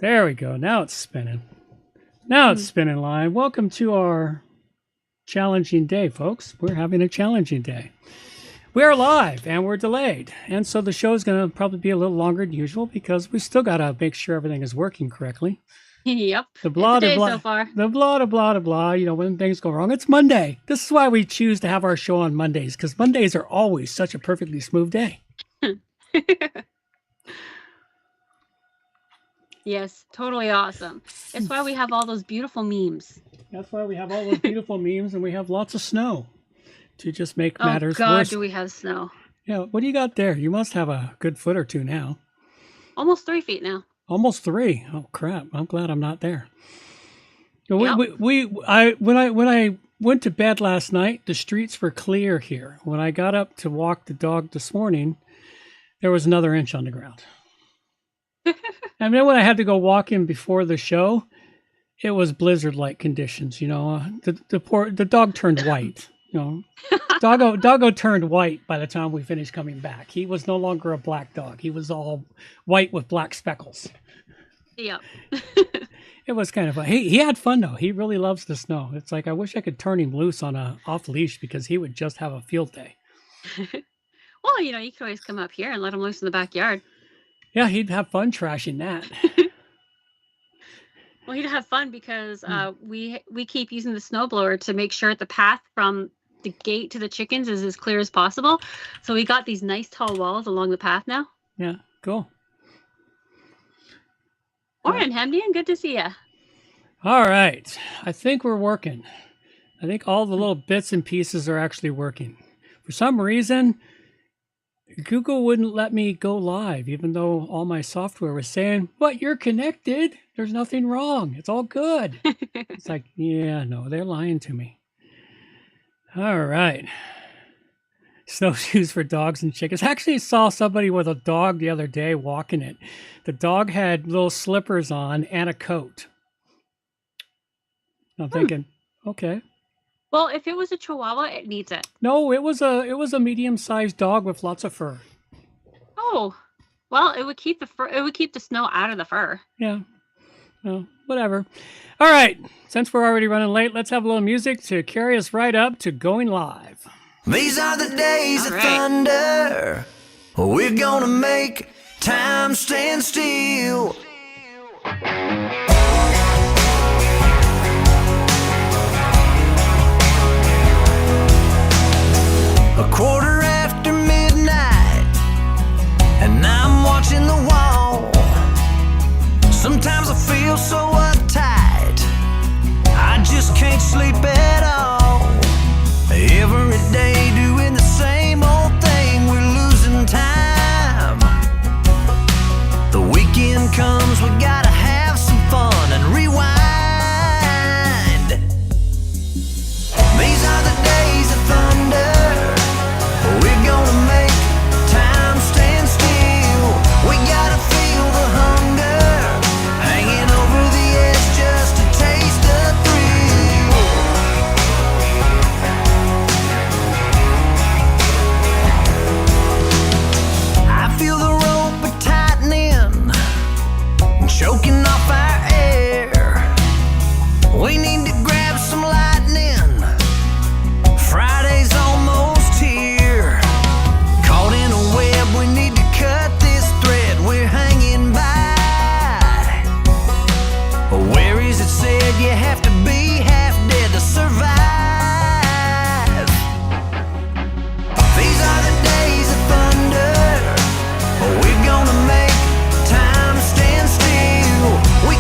There we go. Now it's spinning. Now it's spinning live. Welcome to our challenging day, folks. We're having a challenging day. We're live and we're delayed. And so the show is going to probably be a little longer than usual because we still got to make sure everything is working correctly. Yep. The blah, it's a day blah, so far. The blah, blah, blah, you know, when things go wrong. It's Monday. This is why we choose to have our show on Mondays, because Mondays are always such a perfectly smooth day. Yes, totally awesome. It's why we have all those beautiful memes. That's why we have all those beautiful memes and we have lots of snow to just make matters Oh, God, worse. do we have snow. Yeah, what do you got there? You must have a good foot or two now. Almost 3 feet now. Almost 3. Oh crap! I'm glad I'm not there. When Yep. I went to bed last night, the streets were clear here. When I got up to walk the dog this morning, there was another inch on the ground. And then when I had to go walk in before the show, it was blizzard-like conditions. You know, the dog turned white. You know, Doggo turned white by the time we finished coming back. He was no longer a black dog. He was all white with black speckles. Yep. It was kind of fun. He had fun though. He really loves the snow. It's like I wish I could turn him loose on a off leash because he would just have a field day. Well, you know, you could always come up here and let him loose in the backyard. Yeah, he'd have fun trashing that. Well, he'd have fun because we keep using the snowblower to make sure the path from the gate to the chickens is as clear as possible. So we got these nice tall walls along the path now. Yeah, cool. Morning, Hemdian. Good to see you. All right. I think we're working. I think all the little bits and pieces are actually working. For some reason, Google wouldn't let me go live, even though all my software was saying, "But you're connected. There's nothing wrong. It's all good." It's like, yeah, no, they're lying to me. All right. Snowshoes for dogs and chickens. I actually saw somebody with a dog the other day walking it. The dog had little slippers on and a coat. I'm thinking, okay. Well, if it was a Chihuahua, it needs it. No, it was a medium-sized dog with lots of fur. Oh, well, it would keep the fur. It would keep the snow out of the fur. Yeah. Well, whatever. All right. Since we're already running late, let's have a little music to carry us right up to going live. These are the days All of right. thunder. We're gonna make time stand still. A quarter after midnight, and I'm watching the wall. Sometimes I feel so uptight, I just can't sleep at all. Every day doing the same old thing, we're losing time. The weekend comes, we gotta have some fun and rewind. These are the days of thunder. We're gonna make time stand still. We gotta feel the hunger, hanging over the edge just to taste the thrill. I feel the rope a tightening, choking off our air. We need to grab some lightning. Friday's almost here. Caught in a web, we need to cut this thread we're hanging by. Where is it said you have to be half dead to survive? These are the days of thunder. We're gonna make time stand still. We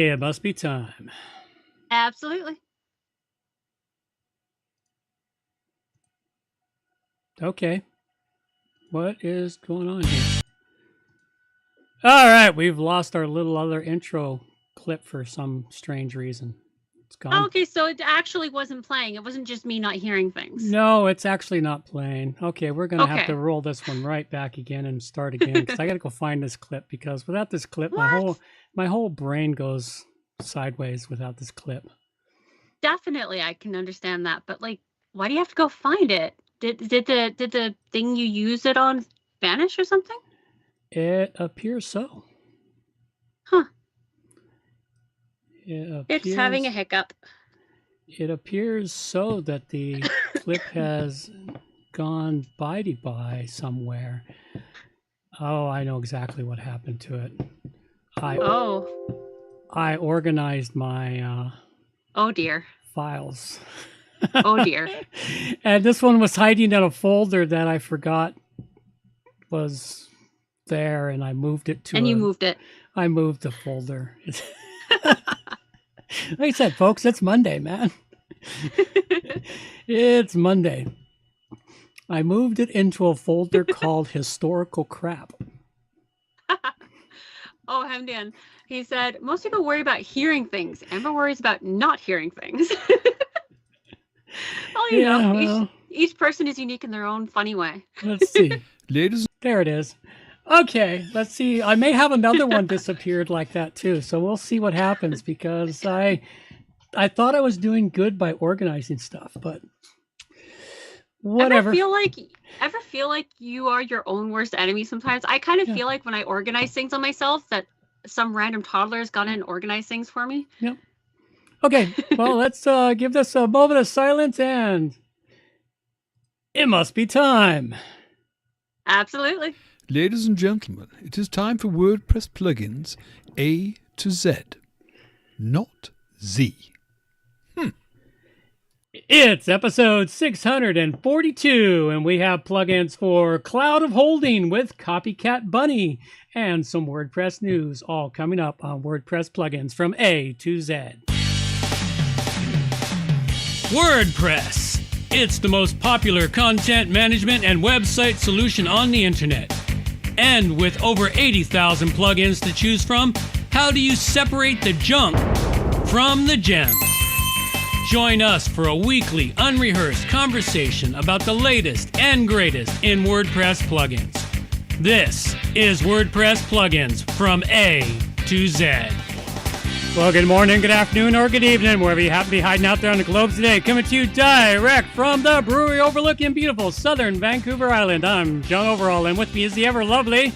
It must be time. Absolutely. Okay. What is going on here? All right, we've lost our little other intro clip for some strange reason. It's gone. Okay, so it actually wasn't playing. It wasn't just me not hearing things. No, it's actually not playing. Okay, we're going to have to roll this one right back again and start again because I got to go find this clip because without this clip, my whole brain goes sideways without this clip. Definitely, I can understand that, but like, why do you have to go find it? Did the thing you use it on vanish or something? It appears so. Huh. It's having a hiccup. It appears so that the clip has gone by somewhere. Oh, I know exactly what happened to it. I organized my oh dear files. Oh dear. And this one was hiding in a folder that I forgot was there, and I moved it to. And you moved it. I moved the folder. Like I said, folks, it's Monday, man. It's Monday. I moved it into a folder called Historical Crap. Oh, Hamdan. He said, most people worry about hearing things. Amber worries about not hearing things. Well, you know, each person is unique in their own funny way. Let's see. There it is. Okay, let's see. I may have another one disappeared like that too, so we'll see what happens because I thought I was doing good by organizing stuff, but whatever. Ever feel like you are your own worst enemy sometimes? I kind of feel like when I organize things on myself that some random toddler's gone in and organized things for me. Yep. Okay, well, let's give this a moment of silence and it must be time. Absolutely. Ladies and gentlemen, it is time for WordPress Plugins A to Z, not Z. It's episode 642, and we have plugins for Cloud of Holding with Copycat Bunny and some WordPress news, all coming up on WordPress Plugins from A to Z. WordPress. It's the most popular content management and website solution on the internet. And with over 80,000 plugins to choose from, how do you separate the junk from the gems? Join us for a weekly, unrehearsed conversation about the latest and greatest in WordPress plugins. This is WordPress Plugins from A to Z. Well, good morning, good afternoon, or good evening, wherever you happen to be hiding out there on the globe today. Coming to you direct from the brewery overlooking beautiful southern Vancouver Island. I'm John Overall, and with me is the ever lovely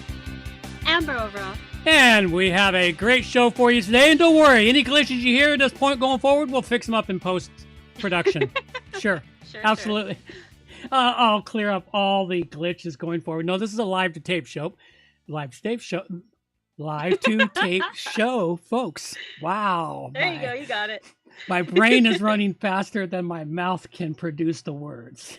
Amber Overall. And we have a great show for you today. And don't worry, any glitches you hear at this point going forward, we'll fix them up in post-production. Sure, absolutely. Sure. I'll clear up all the glitches going forward. No, this is a live-to-tape show. Live-to-tape show, folks. Wow. There you go. You got it. My brain is running faster than my mouth can produce the words.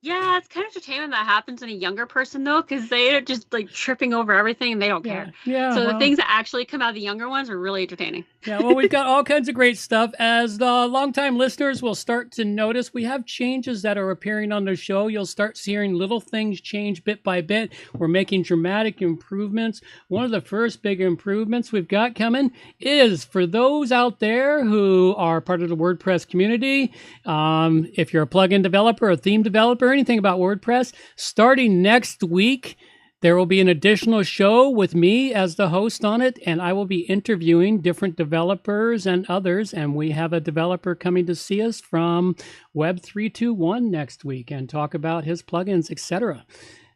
Yeah, it's kind of entertaining that happens in a younger person, though, because they're just like tripping over everything and they don't care. Yeah. So the things that actually come out of the younger ones are really entertaining. Yeah, well, we've got all kinds of great stuff. As the longtime listeners will start to notice, we have changes that are appearing on the show. You'll start hearing little things change bit by bit. We're making dramatic improvements. One of the first big improvements we've got coming is for those out there who are part of the WordPress community. If you're a plugin developer, a theme developer, anything about WordPress, starting next week, there will be an additional show with me as the host on it, and I will be interviewing different developers and others, and we have a developer coming to see us from Web 321 next week and talk about his plugins, etc.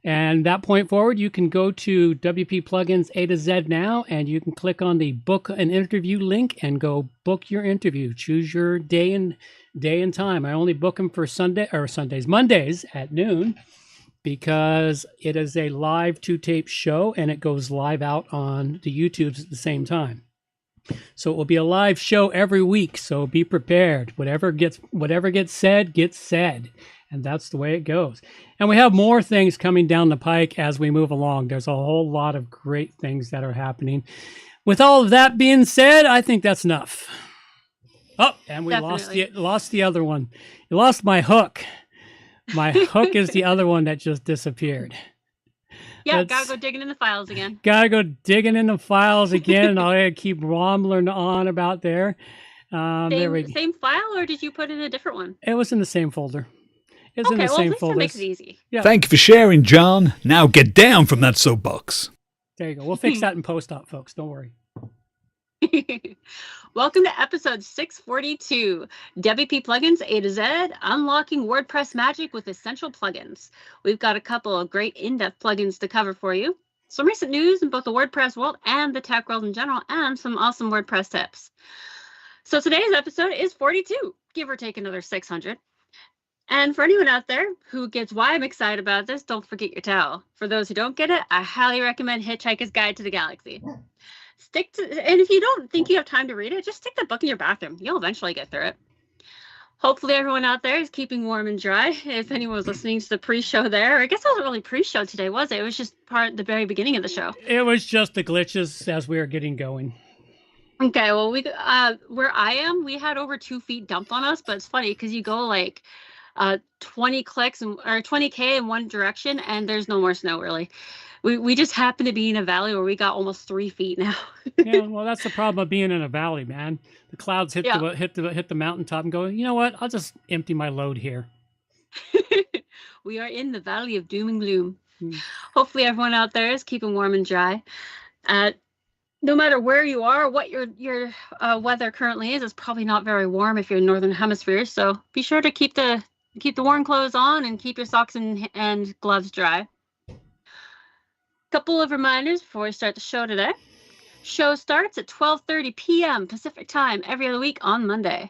And that point forward, you can go to WP Plugins A to Z now, and you can click on the book an interview link and go book your interview. Choose your day and time. I only book them for Mondays at noon, because it is a live two-tape show and it goes live out on the YouTubes at the same time. So it will be a live show every week. So be prepared. Whatever gets said, gets said. And that's the way it goes. And we have more things coming down the pike as we move along. There's a whole lot of great things that are happening. with all of that being said, I think that's enough. Oh, and we Definitely. lost the other one. You lost my hook. My hook is the other one that just disappeared. Yeah, Let's- gotta go digging in the files again. Gotta go digging in the files again, and I'll keep rambling on about there. There we go. Same file, or did you put in a different one? It was in the same folder. It's in Okay, the well, at same least that folder. makes it easy. Yeah. Thank you for sharing, John. Now get down from that soapbox. There you go. We'll fix that in post-op, folks. Don't worry. Welcome to episode 642, WP Plugins A to Z, unlocking WordPress magic with essential plugins. We've got a couple of great in-depth plugins to cover for you, some recent news in both the WordPress world and the tech world in general, and some awesome WordPress tips. So today's episode is 42, give or take another 600. And for anyone out there who gets why I'm excited about this, don't forget your towel. For those who don't get it, I highly recommend Hitchhiker's Guide to the Galaxy. And if you don't think you have time to read it, just stick that book in your bathroom. You'll eventually get through it. Hopefully everyone out there is keeping warm and dry. If anyone was listening to the pre-show there, I guess it wasn't really pre-show today, was it? It was just the very beginning of the show. It was just the glitches as we were getting going. Okay, well, where I am, we had over 2 feet dumped on us, but it's funny because you go like 20 clicks or 20K in one direction, and there's no more snow really. We just happen to be in a valley where we got almost 3 feet now. Yeah, well, that's the problem of being in a valley, man. The clouds hit the mountaintop and go, you know what? I'll just empty my load here. We are in the valley of doom and gloom. Hmm. Hopefully everyone out there is keeping warm and dry. No matter where you are, what your weather currently is, it's probably not very warm if you're in Northern Hemisphere. So be sure to keep the warm clothes on and keep your socks and gloves dry. Couple of reminders before we start the show today. Show starts at 12:30 p.m. Pacific time every other week on Monday.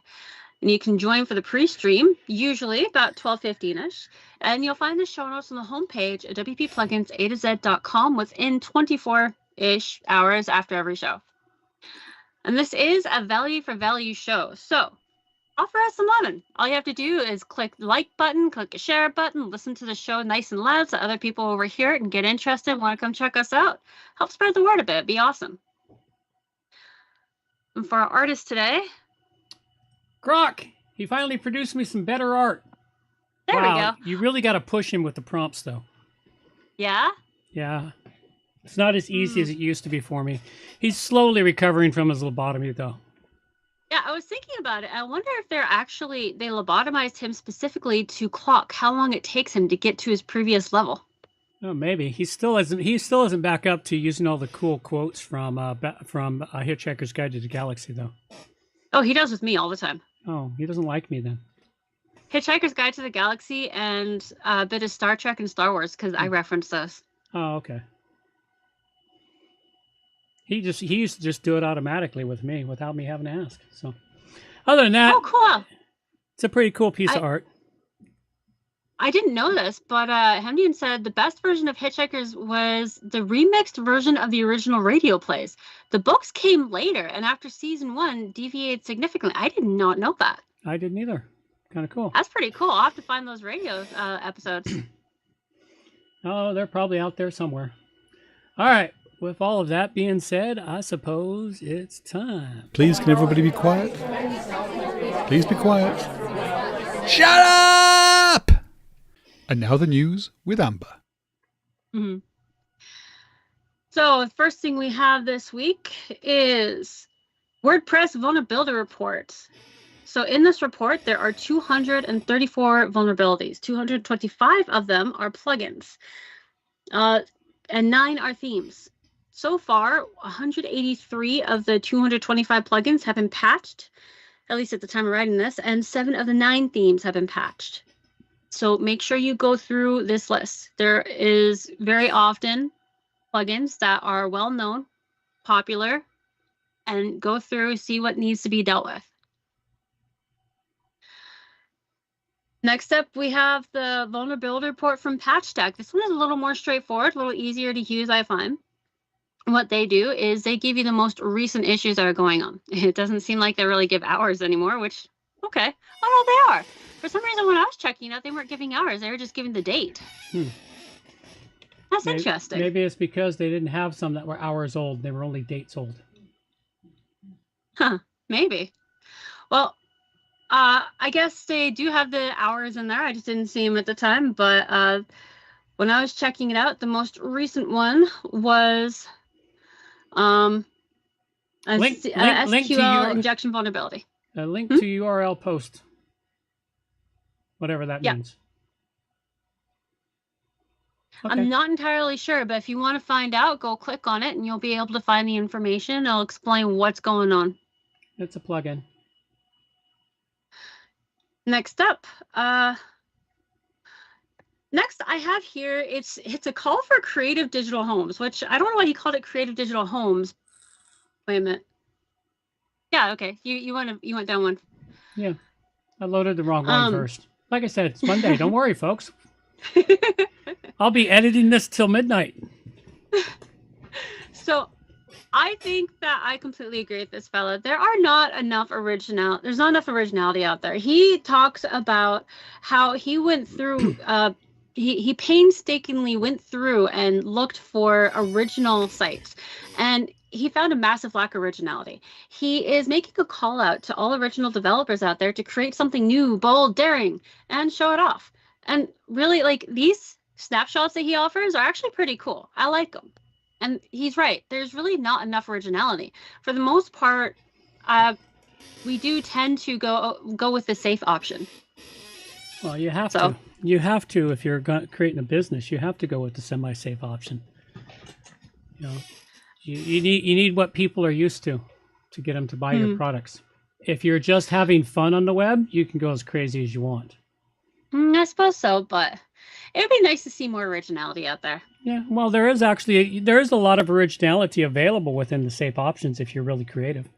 And you can join for the pre-stream, usually about 12:15ish. And you'll find the show notes on the homepage at wppluginsa2z.com within 24-ish hours after every show. And this is a value for value show. So offer us some lemon. All you have to do is click the like button, click a share button, listen to the show nice and loud so other people over here and get interested, want to come check us out. Help spread the word a bit. It'd be awesome. And for our artist today, Grok, he finally produced me some better art. there we go. You really got to push him with the prompts, though. Yeah? Yeah. It's not as easy as it used to be for me. He's slowly recovering from his lobotomy, though. Yeah, I was thinking about it. I wonder if they lobotomized him specifically to clock how long it takes him to get to his previous level. Oh, maybe he still isn't back up to using all the cool quotes from Hitchhiker's Guide to the Galaxy, though. Oh, he does with me all the time. Oh, he doesn't like me then. Hitchhiker's Guide to the Galaxy and a bit of Star Trek and Star Wars because I reference those. Oh, okay. He used to just do it automatically with me without me having to ask. So, other than that, Oh, cool. it's a pretty cool piece of art. I didn't know this, but Hemdian said the best version of Hitchhikers was the remixed version of the original radio plays. The books came later, and after season 1, deviated significantly. I did not know that. I didn't either. Kind of cool. That's pretty cool. I'll have to find those radio episodes. Oh, they're probably out there somewhere. All right. With all of that being said, I suppose it's time. Please, can everybody be quiet? Please be quiet. Shut up! And now the news with Amber. Mm-hmm. So the first thing we have this week is WordPress vulnerability report. So in this report, there are 234 vulnerabilities. 225 of them are plugins, and 9 are themes. So far, 183 of the 225 plugins have been patched, at least at the time of writing this, and 7 of the 9 themes have been patched. So make sure you go through this list. There is very often plugins that are well-known, popular, and go through, see what needs to be dealt with. Next up, we have the vulnerability report from PatchDeck. This one is a little more straightforward, a little easier to use, I find. What they do is they give you the most recent issues that are going on. It doesn't seem like they really give hours anymore, which, okay. Oh, no, they are. For some reason, when I was checking out, they weren't giving hours. They were just giving the date. That's interesting. Maybe it's because they didn't have some that were hours old. They were only dates old. Huh, maybe. Well, I guess they do have the hours in there. I just didn't see them at the time. But when I was checking it out, the most recent one was Link to SQL your injection vulnerability. a link to URL post, whatever that Yeah. means. Okay. I'm not entirely sure, but if you want to find out, go click on it and you'll be able to find the information. It'll explain what's going on. It's a plugin. Next up, next I have here, it's a call for creative digital homes, which I don't know why he called it creative digital homes. Wait a minute. Yeah, okay. You went down one. Yeah, I loaded the wrong one first. Like I said, it's Monday. Don't worry, folks. I'll be editing this till midnight. So I think that I completely agree with this fella. There's not enough originality out there. He talks about how he went through he painstakingly went through and looked for original sites, and he found a massive lack of originality. He is making a call out to all original developers out there to create something new, bold, daring, and show it off. And really, like, these snapshots that he offers are actually pretty cool. I like them. And he's right. There's really not enough originality. For the most part, we do tend to go with the safe option. Well, you have to. You have to, if you're creating a business, you have to go with the semi-safe option. You know, you need what people are used to get them to buy your products. If you're just having fun on the web, you can go as crazy as you want. I suppose so, but it would be nice to see more originality out there. Yeah, well, there is a lot of originality available within the safe options if you're really creative.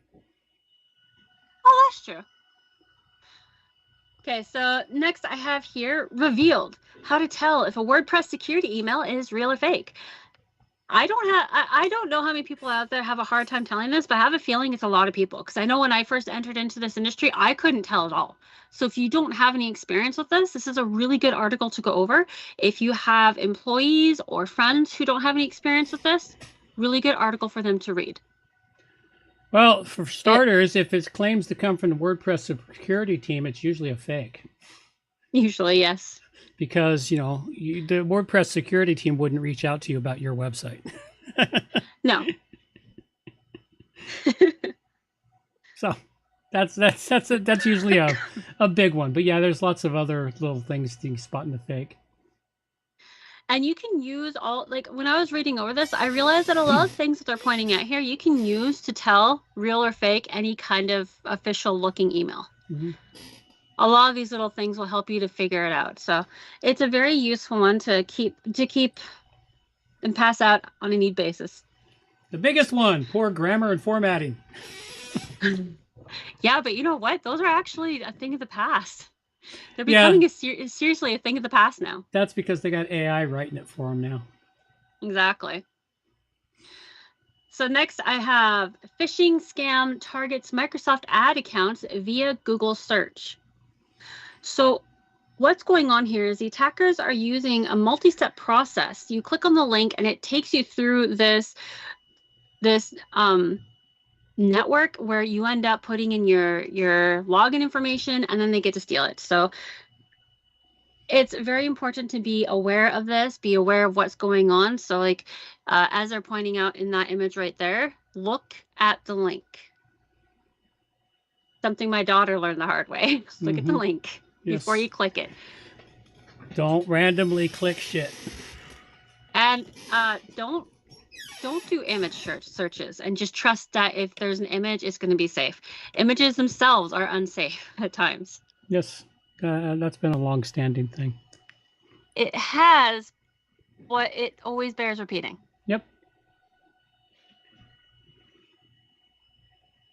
Oh, that's true. Okay, so next I have here, revealed, how to tell if a WordPress security email is real or fake. I don't know how many people out there have a hard time telling this, but I have a feeling it's a lot of people, because I know when I first entered into this industry, I couldn't tell at all. So if you don't have any experience with this is a really good article to go over. If you have employees or friends who don't have any experience with this, really good article for them to read. Well, for starters, if it claims to come from the WordPress security team, it's usually a fake. Usually, yes. Because, the WordPress security team wouldn't reach out to you about your website. No. So that's usually a big one. But yeah, there's lots of other little things to spot in the fake. And you can use when I was reading over this, I realized that a lot of things that they're pointing at here, you can use to tell real or fake any kind of official looking email. Mm-hmm. A lot of these little things will help you to figure it out. So it's a very useful one to keep and pass out on a need basis. The biggest one, poor grammar and formatting. Yeah, but you know what? Those are actually a thing of the past. They're becoming seriously a thing of the past now. That's because they got AI writing it for them now. Exactly. So next I have phishing scam targets Microsoft ad accounts via Google search. So what's going on here is the attackers are using a multi-step process. You click on the link and it takes you through this network where you end up putting in your login information, and then they get to steal it. So it's very important to be aware of this, be aware of what's going on. So as they're pointing out in that image right there, look at the link. Something my daughter learned the hard way. Look at the link before you click it. Don't randomly click shit. And don't do image searches and just trust that if there's an image, it's going to be safe. Images themselves are unsafe at times. Yes, that's been a long-standing thing. It has, but it always bears repeating. Yep.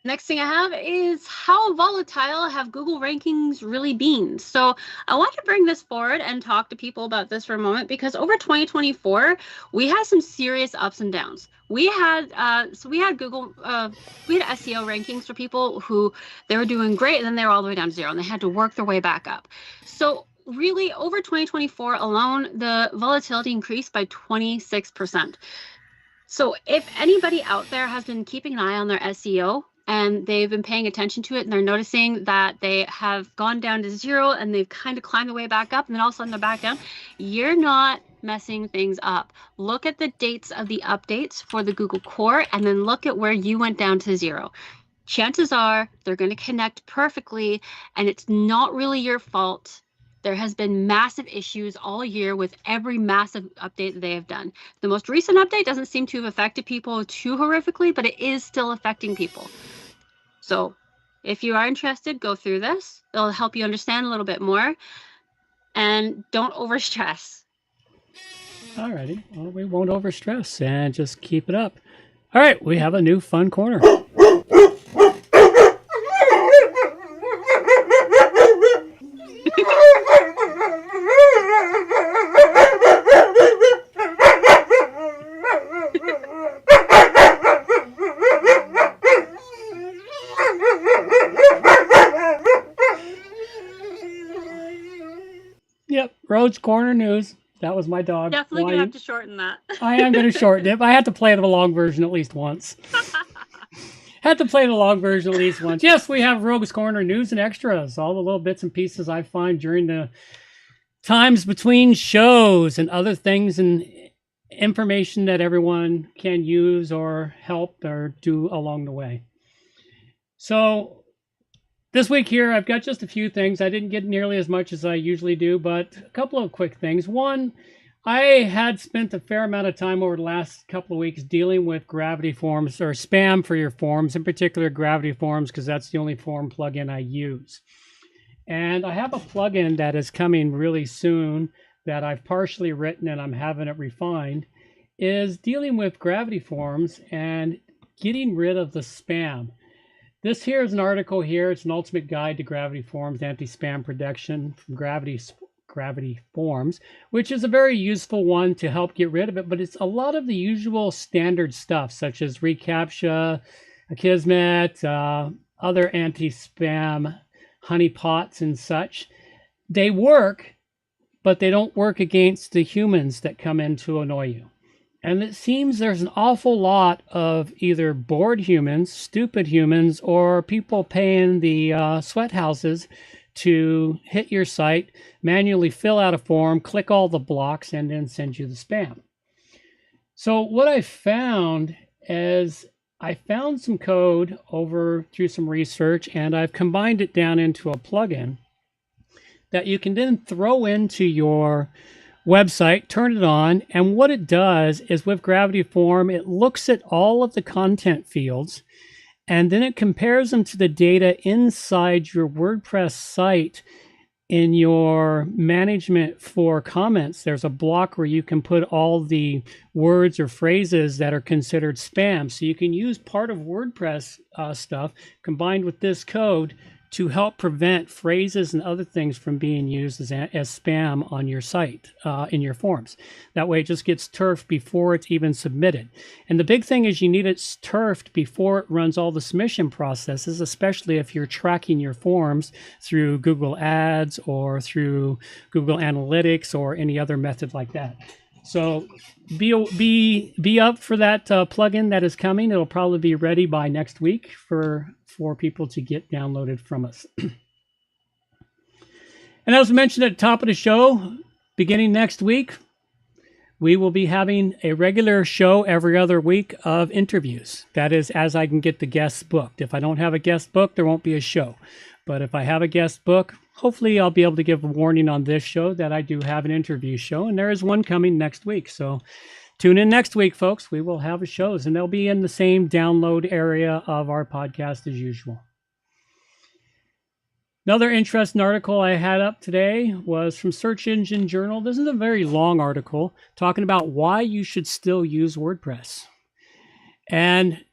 Next thing I have is how volatile have Google rankings really been? So I want to bring this forward and talk to people about this for a moment, because over 2024, we had some serious ups and downs. We had Google, we had SEO rankings for people who they were doing great, and then they were all the way down to zero, and they had to work their way back up. So really, over 2024 alone, the volatility increased by 26%. So if anybody out there has been keeping an eye on their SEO, and they've been paying attention to it, and they're noticing that they have gone down to 0 and they've kind of climbed the way back up, and then all of a sudden they're back down. You're not messing things up. Look at the dates of the updates for the Google Core, and then look at where you went down to 0. Chances are they're going to connect perfectly, and it's not really your fault. There has been massive issues all year with every massive update that they have done. The most recent update doesn't seem to have affected people too horrifically, but it is still affecting people. So if you are interested, go through this. It'll help you understand a little bit more. And don't overstress. Alrighty. Well, we won't overstress and just keep it up. All right, we have a new fun corner. Yep, Rhodes Corner News. That was my dog. Definitely going to have to shorten that. I am going to shorten it. I had to play the long version at least once. Had to play the long version at least once. Yes, we have Rogue's Corner News and Extras. All the little bits and pieces I find during the times between shows and other things and information that everyone can use or help or do along the way. So this week here, I've got just a few things. I didn't get nearly as much as I usually do, but a couple of quick things. One, I had spent a fair amount of time over the last couple of weeks dealing with Gravity Forms or spam for your forms, in particular Gravity Forms, because that's the only form plugin I use. And I have a plugin that is coming really soon that I've partially written and I'm having it refined, is dealing with Gravity Forms and getting rid of the spam. This here is an article here. It's an ultimate guide to Gravity Forms anti-spam protection from Gravity Forms, which is a very useful one to help get rid of it. But it's a lot of the usual standard stuff, such as reCAPTCHA, Akismet, other anti-spam honeypots and such. They work, but they don't work against the humans that come in to annoy you. And it seems there's an awful lot of either bored humans, stupid humans, or people paying the sweat houses to hit your site, manually fill out a form, click all the blocks, and then send you the spam. So what I found is I found some code over through some research, and I've combined it down into a plugin that you can then throw into your website, turn it on, and what it does is with Gravity Form, it looks at all of the content fields, and then it compares them to the data inside your WordPress site. In your management for comments, there's a block where you can put all the words or phrases that are considered spam. So you can use part of WordPress stuff combined with this code to help prevent phrases and other things from being used as spam on your site, in your forms. That way it just gets turfed before it's even submitted. And the big thing is you need it turfed before it runs all the submission processes, especially if you're tracking your forms through Google Ads or through Google Analytics or any other method like that. So be up for that plugin that is coming. It'll probably be ready by next week for people to get downloaded from us. And as mentioned at the top of the show, beginning next week, we will be having a regular show every other week of interviews. That is, as I can get the guests booked. If I don't have a guest booked, there won't be a show. But if I have a guest book, hopefully I'll be able to give a warning on this show that I do have an interview show, and there is one coming next week. So tune in next week, folks. We will have shows, and they'll be in the same download area of our podcast as usual. Another interesting article I had up today was from Search Engine Journal. This is a very long article talking about why you should still use WordPress. And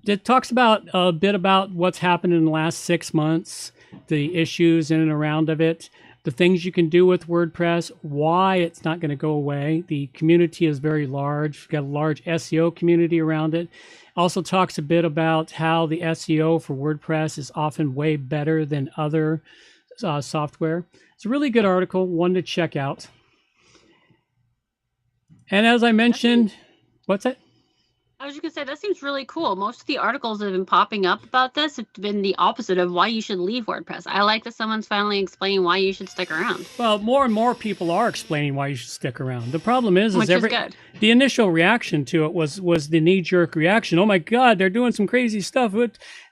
it talks about a bit about what's happened in the last 6 months, the issues in and around of it, the things you can do with WordPress, why it's not going to go away. The community is very large. We've got a large SEO community around it. Also talks a bit about how the SEO for WordPress is often way better than other software. It's a really good article, one to check out. And as I mentioned, what's that? I was just gonna say that seems really cool. Most of the articles that have been popping up about this have been the opposite of why you should leave WordPress. I like that someone's finally explaining why you should stick around. Well, more and more people are explaining why you should stick around. The problem is Good. The initial reaction to it was the knee-jerk reaction. Oh my God, they're doing some crazy stuff.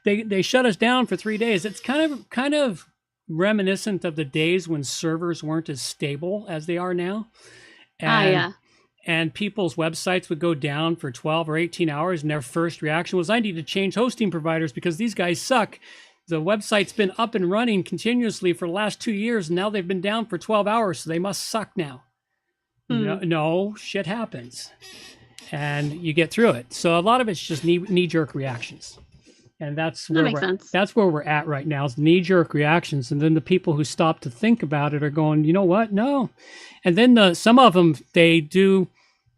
They shut us down for 3 days. It's kind of reminiscent of the days when servers weren't as stable as they are now. Yeah. And people's websites would go down for 12 or 18 hours, and their first reaction was, I need to change hosting providers because these guys suck. The website's been up and running continuously for the last 2 years, and now they've been down for 12 hours, so they must suck now. No, shit happens. And you get through it. So a lot of it's just knee-jerk reactions. And that's where we're at right now, is knee-jerk reactions. And then the people who stop to think about it are going, you know what? No. And then some of them, they do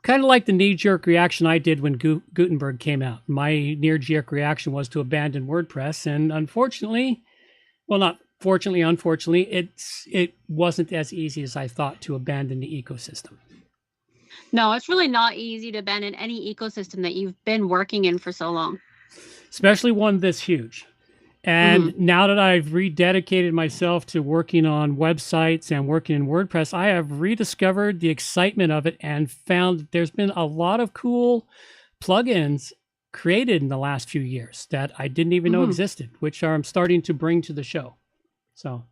kind of like the knee-jerk reaction I did when Gutenberg came out. My knee-jerk reaction was to abandon WordPress. And unfortunately, well, not fortunately, unfortunately, it wasn't as easy as I thought to abandon the ecosystem. No, it's really not easy to abandon any ecosystem that you've been working in for so long. Especially one this huge. And now that I've rededicated myself to working on websites and working in WordPress, I have rediscovered the excitement of it and found that there's been a lot of cool plugins created in the last few years that I didn't even know existed, which I'm starting to bring to the show. So,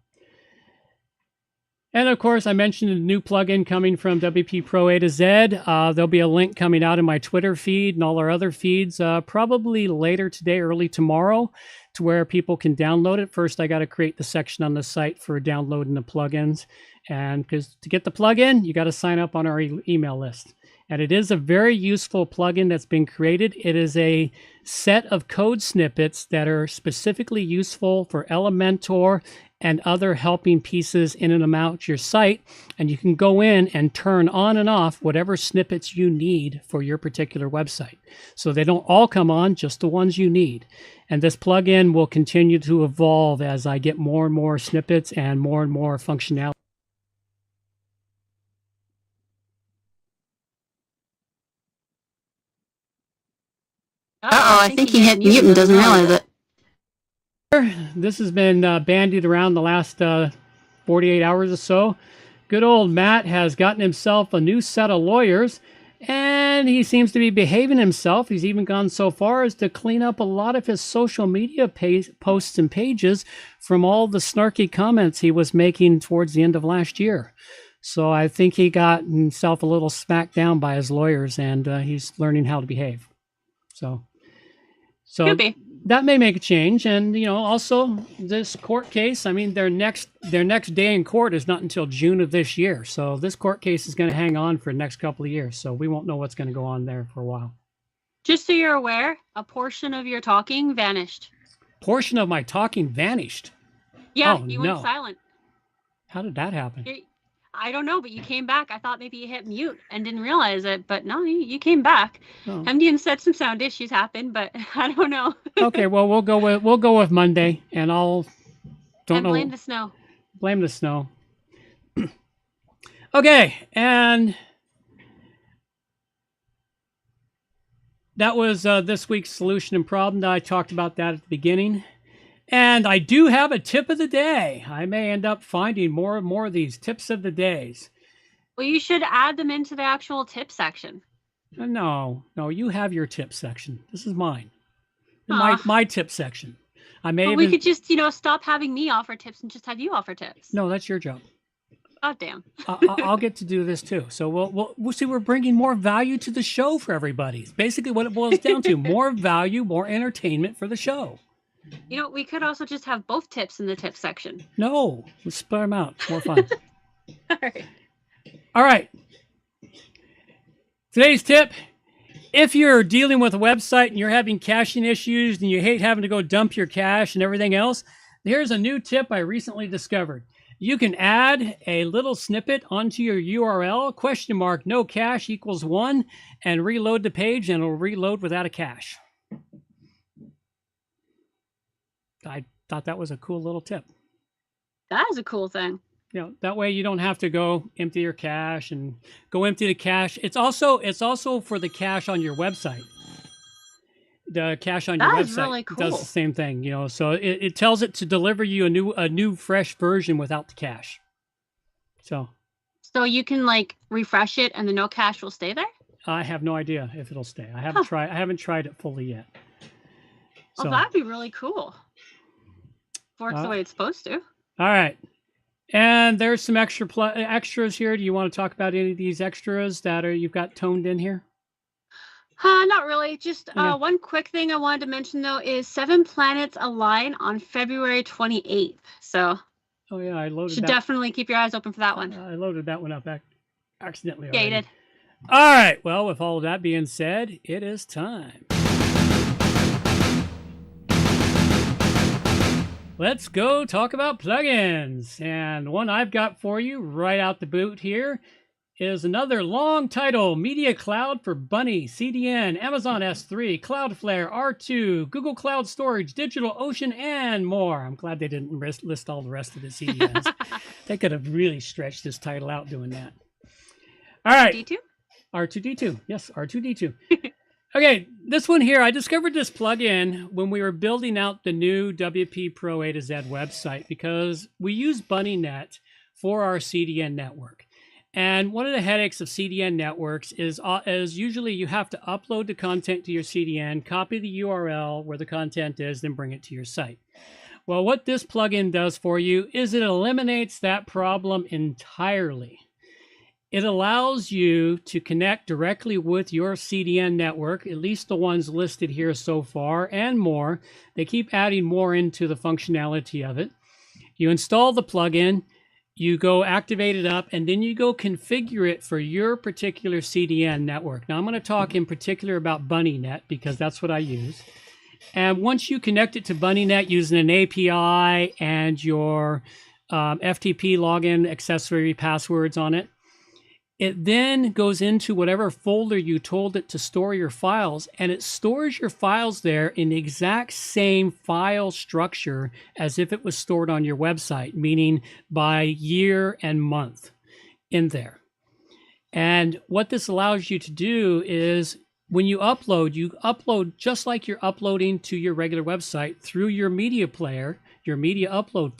and of course, I mentioned a new plugin coming from WP Pro A-Z. There'll be a link coming out in my Twitter feed and all our other feeds, probably later today, early tomorrow, to where people can download it. First, I got to create the section on the site for downloading the plugins. And because to get the plugin, you got to sign up on our email list. And it is a very useful plugin that's been created. It is a set of code snippets that are specifically useful for Elementor and other helping pieces in and about your site. And you can go in and turn on and off whatever snippets you need for your particular website. So they don't all come on, just the ones you need. And this plugin will continue to evolve as I get more and more snippets and more functionality. I think he hit mute and doesn't realize it. This has been bandied around the last 48 hours or so. Good old Matt has gotten himself a new set of lawyers, and he seems to be behaving himself. He's even gone so far as to clean up a lot of his social media posts and pages from all the snarky comments he was making towards the end of last year. So I think he got himself a little smacked down by his lawyers, and he's learning how to behave. So that may make a change. And, you know, also this court case, I mean, their next day in court is not until June of this year. So this court case is going to hang on for the next couple of years. So we won't know what's going to go on there for a while. Just so you're aware, a portion of your talking vanished. Portion of my talking vanished? Yeah, you went silent. How did that happen? I don't know, but you came back. I thought maybe you hit mute and didn't realize it, but no, you came back. Oh. MDN said some sound issues happened, but I don't know. Okay, well we'll go with Monday, and blame the snow. Blame the snow. Okay, and that was this week's solution and problem. I talked about that at the beginning. And I do have a tip of the day. I may end up finding more and more of these tips of the days. Well, you should add them into the actual tip section. No, you have your tip section. This is mine. My tip section. We could just, stop having me offer tips and just have you offer tips. No, that's your job. Oh, damn. I'll get to do this too. So we'll see. We're bringing more value to the show for everybody. It's basically what it boils down to. More value, more entertainment for the show. We could also just have both tips in the tip section. No, let's split them out. More fun. All right. Today's tip, if you're dealing with a website and you're having caching issues and you hate having to go dump your cache and everything else, here's a new tip I recently discovered. You can add a little snippet onto your URL, ? No cache equals 1, and reload the page, and it'll reload without a cache. I thought that was a cool little tip. That is a cool thing. That way you don't have to go empty your cache and go empty the cache. It's also for the cache on your website. the cache on your That is website really does cool. the same thing, you know. So it tells it to deliver you a new fresh version without the cache. So you can like refresh it and the no cache will stay there? I have no idea if it'll stay. I haven't tried it fully yet. Well, So, that'd be really cool. Works the way it's supposed to. all right. And there's some extras here. Do you want to talk about any of these extras that you've got toned in here? Not really. Just Okay. one quick thing I wanted to mention, though, is 7 planets align on February 28th. So Oh, yeah, I loaded should that. definitely keep your eyes open for that one. I loaded that one up accidentally. Yeah, you already. did. All right. Well, with all of that being said, it is time. Let's go talk about plugins. And the one I've got for you right out the boot here is another long title: Media Cloud for Bunny, CDN, Amazon S3, Cloudflare, R2, Google Cloud Storage, DigitalOcean, and more. I'm glad they didn't list all the rest of the CDNs. They could have really stretched this title out doing that. All right. D2? R2D2. Yes, R2D2. Okay, this one here, I discovered this plugin when we were building out the new WP Pro A-Z website because we use BunnyNet for our CDN network. And one of the headaches of CDN networks is usually you have to upload the content to your CDN, copy the URL where the content is, then bring it to your site. Well, what this plugin does for you is it eliminates that problem entirely. It allows you to connect directly with your CDN network, at least the ones listed here so far, and more. They keep adding more into the functionality of it. You install the plugin, you go activate it up, and then you go configure it for your particular CDN network. Now, I'm going to talk in particular about BunnyNet because that's what I use. And once you connect it to BunnyNet using an API and your FTP login accessory passwords on it, it then goes into whatever folder you told it to store your files, and it stores your files there in the exact same file structure as if it was stored on your website, meaning by year and month in there. And what this allows you to do is when you upload just like you're uploading to your regular website through your media player, your media upload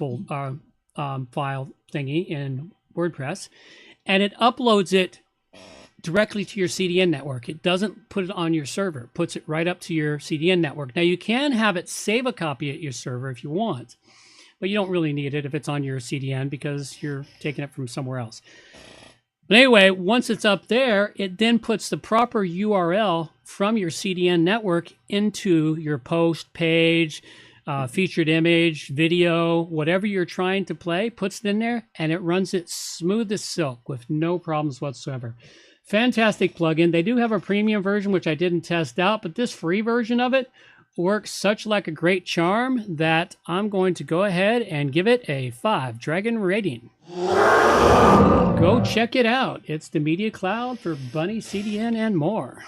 file thingy in WordPress. And it uploads it directly to your CDN network. It doesn't put it on your server. It puts it right up to your CDN network. Now, you can have it save a copy at your server if you want, but you don't really need it if it's on your CDN because you're taking it from somewhere else. But anyway, once it's up there, it then puts the proper URL from your CDN network into your post page, featured image, video, whatever you're trying to play, puts it in there, and it runs it smooth as silk with no problems whatsoever. Fantastic plugin. They do have a premium version, which I didn't test out, but this free version of it works such like a great charm that I'm going to go ahead and give it a 5 dragon rating. Go check it out. It's the Media Cloud for Bunny, CDN, and more.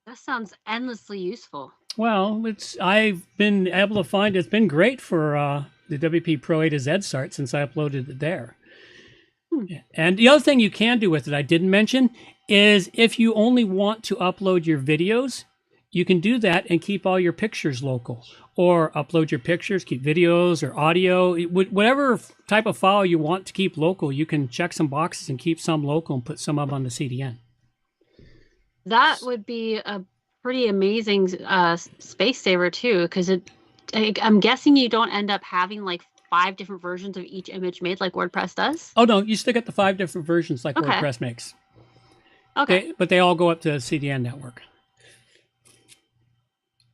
That sounds endlessly useful. Well, I've been able to find it's been great for the WP Pro A-Z site since I uploaded it there. And the other thing you can do with it, I didn't mention, is if you only want to upload your videos, you can do that and keep all your pictures local. Or upload your pictures, keep videos or audio, whatever type of file you want to keep local, you can check some boxes and keep some local and put some up on the CDN. That would be a pretty amazing space saver too, because I'm guessing you don't end up having like 5 different versions of each image made like WordPress does. Oh no, you still get the 5 different versions like WordPress makes. Okay. But they all go up to the CDN network.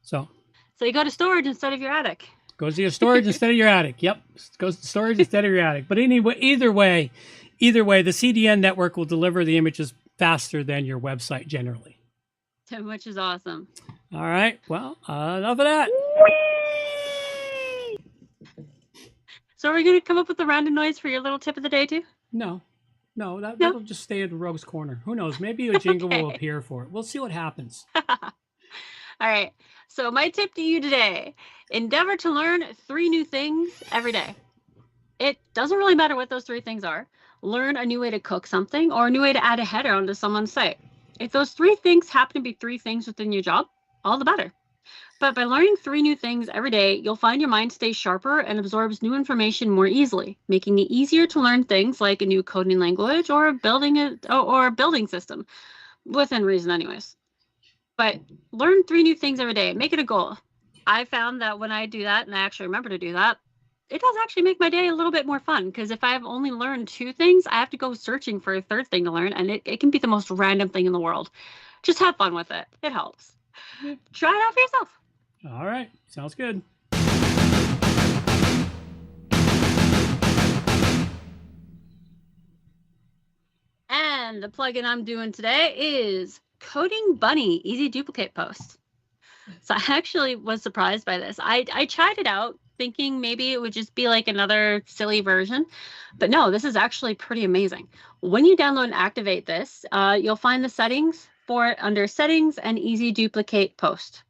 So you go to storage instead of your attic. Goes to your storage instead of your attic. Yep, goes to storage instead of your attic. But anyway, either way, the CDN network will deliver the images faster than your website generally. Which is awesome. All right. Well, enough of that. So are we going to come up with a random noise for your little tip of the day too? No, that'll just stay in the Rogue's Corner. Who knows? Maybe a jingle will appear for it. We'll see what happens. All right. So my tip to you today, endeavor to learn 3 new things every day. It doesn't really matter what those 3 things are. Learn a new way to cook something or a new way to add a header onto someone's site. If those 3 things happen to be 3 things within your job, all the better. But by learning 3 new things every day, you'll find your mind stays sharper and absorbs new information more easily, making it easier to learn things like a new coding language or building system, within reason anyways. But learn 3 new things every day. Make it a goal. I found that when I do that, and I actually remember to do that, it does actually make my day a little bit more fun, because if I've only learned 2 things, I have to go searching for a 3rd thing to learn, and it can be the most random thing in the world. Just have fun with it. It helps. Try it out for yourself. All right. Sounds good. And the plugin I'm doing today is Coding Bunny Easy Duplicate Post. So I actually was surprised by this. I tried it out thinking maybe it would just be like another silly version, but no, this is actually pretty amazing. When you download and activate this, you'll find the settings for it under Settings and Easy Duplicate Post.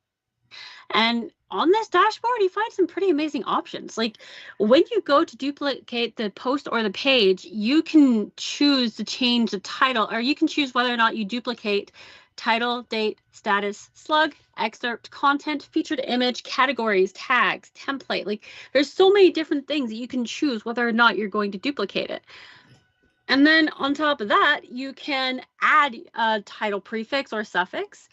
And on this dashboard, you find some pretty amazing options. Like when you go to duplicate the post or the page, you can choose to change the title, or you can choose whether or not you duplicate title, date, status, slug, excerpt, content, featured image, categories, tags, template. Like there's so many different things that you can choose whether or not you're going to duplicate it. And then on top of that, you can add a title prefix or suffix,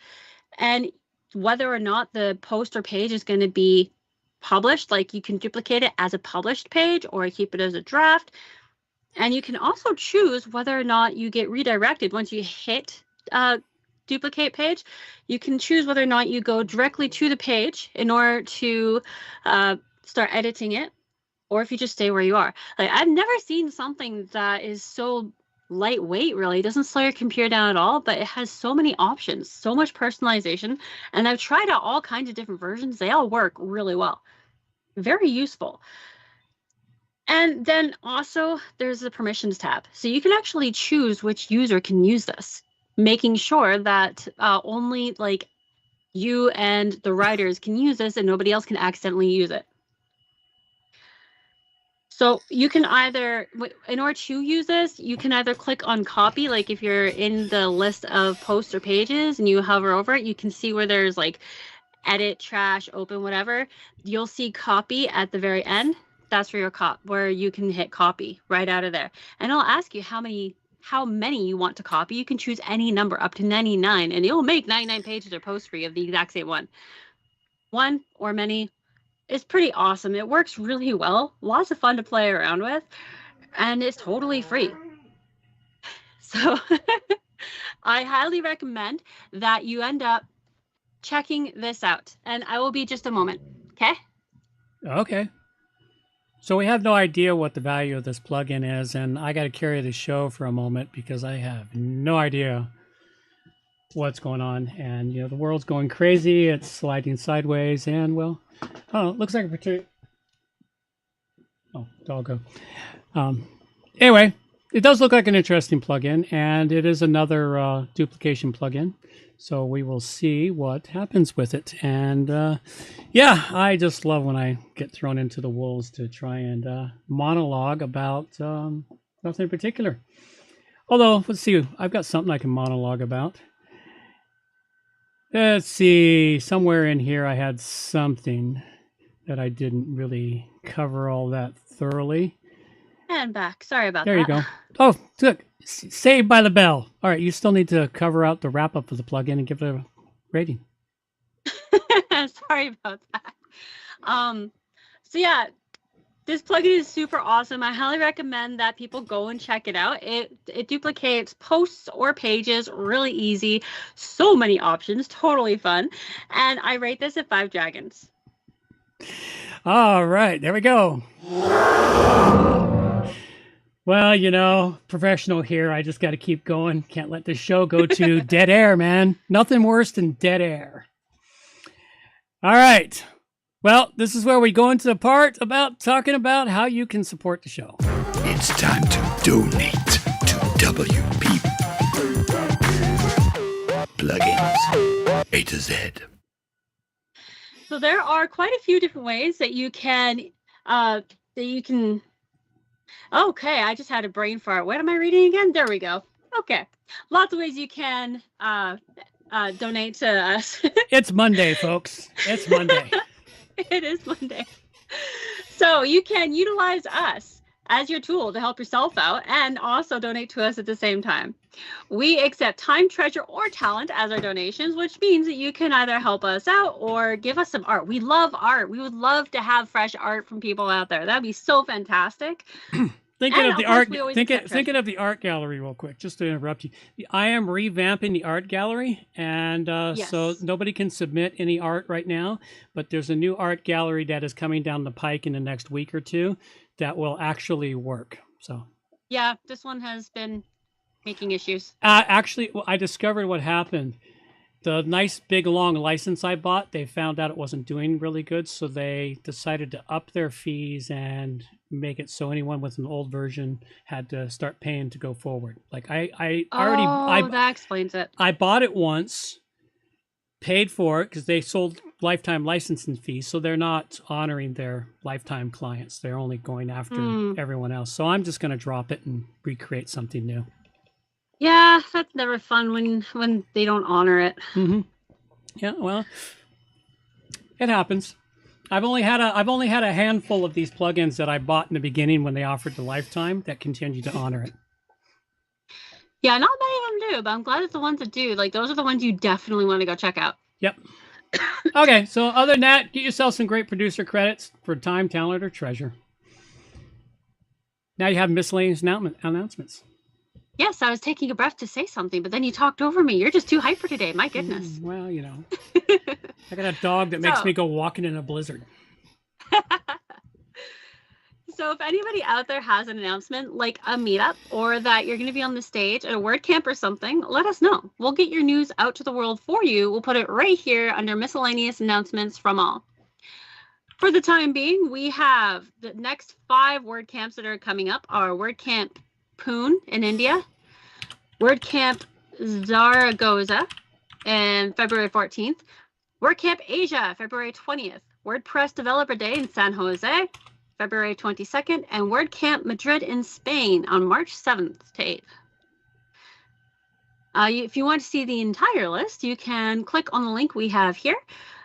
and whether or not the post or page is going to be published, like you can duplicate it as a published page or keep it as a draft. And you can also choose whether or not you get redirected once you hit duplicate page. You can choose whether or not you go directly to the page in order to start editing it, or if you just stay where you are. Like I've never seen something that is so lightweight, really. It doesn't slow your computer down at all, but it has so many options, so much personalization, and I've tried out all kinds of different versions. They all work really well. Very useful. And then also there's the permissions tab, so you can actually choose which user can use this, making sure that only like you and the writers can use this and nobody else can accidentally use it. So you can either, in order to use this, you can either click on copy, like if you're in the list of posts or pages and you hover over it, you can see where there's like edit, trash, open, whatever. You'll see copy at the very end. That's where where you can hit copy right out of there. And it'll ask you how many you want to copy. You can choose any number up to 99, and it'll make 99 pages or posts for you of the exact same one. One or many. It's pretty awesome. It works really well. Lots of fun to play around with, and it's totally free. So I highly recommend that you end up checking this out, and I will be just a moment. Okay? Okay. So we have no idea what the value of this plugin is, and I got to carry the show for a moment because I have no idea what's going on. And, you know, the world's going crazy. It's sliding sideways, and, well, oh, it looks like a particular... Oh, doggo. Anyway, it does look like an interesting plugin, and it is another duplication plugin. So we will see what happens with it. And yeah, I just love when I get thrown into the wolves to try and monologue about nothing in particular. Although, let's see, I've got something I can monologue about. Let's see, somewhere in here I had something that I didn't really cover all that thoroughly. And back. Sorry about that. There you go. Oh, look. Saved by the bell. All right, you still need to cover out the wrap-up of the plugin and give it a rating. Sorry about that. So yeah, this plugin is super awesome. I highly recommend that people go and check it out. It duplicates posts or pages really easy. So many options. Totally fun. And I rate this at 5 dragons. All right, there we go. Well, you know, professional here. I just got to keep going. Can't let this show go to dead air, man. Nothing worse than dead air. All right. Well, this is where we go into the part about talking about how you can support the show. It's time to donate to WP Plugins A to Z. So there are quite a few different ways that you can Okay, I just had a brain fart. What am I reading again? There we go. Okay. Lots of ways you can donate to us. It's Monday, folks. It's Monday. It is Monday. So you can utilize us as your tool to help yourself out and also donate to us at the same time. We accept time, treasure, or talent as our donations, which means that you can either help us out or give us some art. We love art. We would love to have fresh art from people out there. That'd be so fantastic. Thinking of the art gallery real quick, just to interrupt you. I am revamping the art gallery, and so nobody can submit any art right now, but there's a new art gallery that is coming down the pike in the next week or two that will actually work. So yeah, this one has been making issues. Actually, I discovered what happened. The nice big long license I bought, they found out it wasn't doing really good, so they decided to up their fees and make it so anyone with an old version had to start paying to go forward. Like that explains it. I bought it once, paid for it because they sold lifetime licensing fees, so they're not honoring their lifetime clients. They're only going after everyone else. So I'm just going to drop it and recreate something new. Yeah, that's never fun when they don't honor it. Mm-hmm. Yeah, well, it happens. I've only had a handful of these plugins that I bought in the beginning when they offered the lifetime that continue to honor it. Yeah, not many of them do, but I'm glad it's the ones that do. Like, those are the ones you definitely want to go check out. Yep. Okay, so other than that, get yourself some great producer credits for time, talent, or treasure. Now you have miscellaneous announcements. Yes, I was taking a breath to say something, but then you talked over me. You're just too hyper today. My goodness. Well, you know. I got a dog that makes me go walking in a blizzard. So if anybody out there has an announcement, like a meetup, or that you're going to be on the stage at a WordCamp or something, let us know. We'll get your news out to the world for you. We'll put it right here under miscellaneous announcements from all. For the time being, we have the next 5 WordCamps that are coming up are WordCamp Pune in India, WordCamp Zaragoza on February 14th, WordCamp Asia, February 20th, WordPress Developer Day in San Jose, February 22nd, and WordCamp Madrid in Spain on March 7th to 8th. If you want to see the entire list, you can click on the link we have here.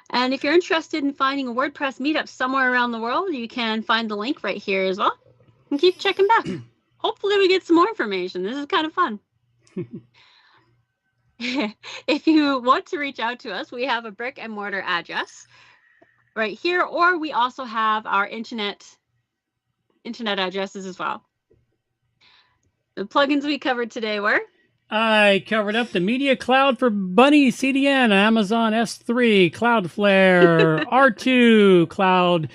And if you're interested in finding a WordPress meetup somewhere around the world, you can find the link right here as well. And keep checking back. Hopefully we get some more information. This is kind of fun. If you want to reach out to us, we have a brick and mortar address right here, or we also have our internet addresses as well. The plugins we covered today were? I covered up the Media Cloud for Bunny CDN, Amazon S3, Cloudflare, R2, Cloud,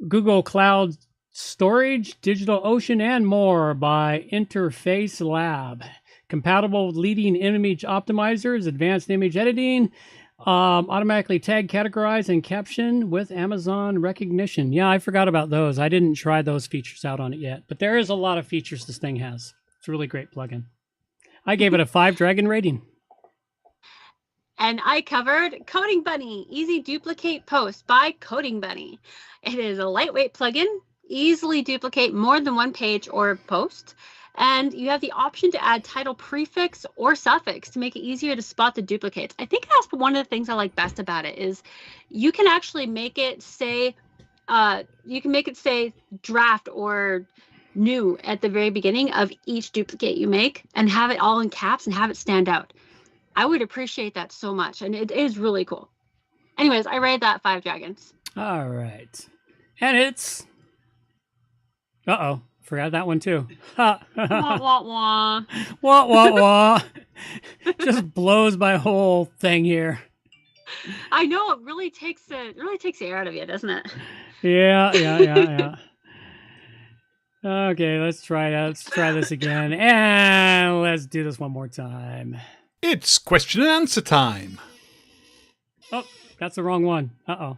Google Cloud Storage, DigitalOcean, and more by Interface Lab. Compatible with leading image optimizers, advanced image editing, automatically tag, categorize, and caption with Amazon recognition. Yeah, I forgot about those. I didn't try those features out on it yet, but there is a lot of features this thing has. It's a really great plugin. I gave it a 5 dragon rating. And I covered Coding Bunny, Easy Duplicate Post by Coding Bunny. It is a lightweight plugin, easily duplicate more than one page or post. And you have the option to add title prefix or suffix to make it easier to spot the duplicates. I think that's one of the things I like best about it is you can actually make it say, draft or new at the very beginning of each duplicate you make and have it all in caps and have it stand out. I would appreciate that so much. And it is really cool. Anyways, I rated that 5 dragons. All right. And it's... Uh-oh. Forgot that one too. Wah, wah, wah. Wah, wah, wah. Just blows my whole thing here. I know, it really takes the air out of you, doesn't it? Yeah. Okay, let's try this again. And let's do this one more time. It's question and answer time. Oh, that's the wrong one. Uh-oh.